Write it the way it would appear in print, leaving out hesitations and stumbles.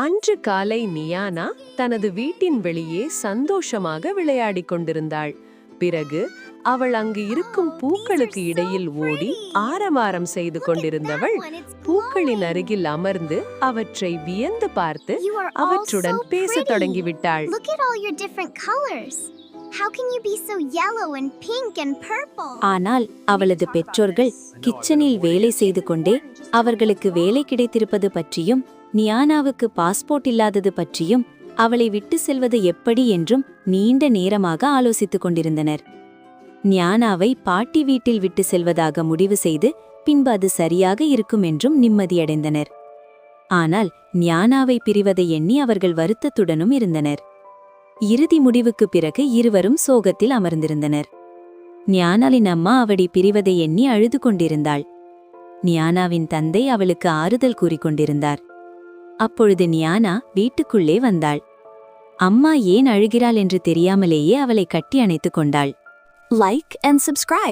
அன்று காலை நியானா தனது வீட்டின் வெளியே சந்தோஷமாக விளையாடிக் கொண்டிருந்தாள். பிறகு அவள் அங்கு இருக்கும் பூக்களுக்கு இடையில் ஓடி ஆரவாரம் செய்து கொண்டிருந்தவள் பூக்களின் அருகில் அமர்ந்து அவற்றை வியந்து பார்த்து அவற்றுடன் பேசத் தொடங்கிவிட்டாள். ஆனால் அவளது பெற்றோர்கள் கிச்சனில் வேலை செய்து கொண்டே அவர்களுக்கு வேலை கிடைத்திருப்பது பற்றியும் நியானாவுக்கு பாஸ்போர்ட் இல்லாதது பற்றியும் அவளை விட்டு செல்வது எப்படி என்றும் நீண்ட நேரமாக ஆலோசித்துக் கொண்டிருந்தனர். நியானாவை பாட்டி வீட்டில் விட்டு செல்வதாக முடிவு செய்து பின்பு அது சரியாக இருக்கும் என்றும் நிம்மதியடைந்தனர். ஆனால் நியானாவை பிரிவதை எண்ணி அவர்கள் வருத்தத்துடனும் இருந்தனர். இறுதி முடிவுக்கு பிறகு இருவரும் சோகத்தில் அமர்ந்திருந்தனர். நியானாவின் அம்மா அவளை பிரிவதை எண்ணி அழுது கொண்டிருந்தாள். நியானாவின் தந்தை அவளுக்கு ஆறுதல் கூறிக்கொண்டிருந்தார். அப்பொழுது நியானா வீட்டுக்குள்ளே வந்தாள். அம்மா ஏன் அழுகிறாள் என்று தெரியாமலேயே அவளை கட்டி அணைத்துக் கொண்டாள். Like and subscribe.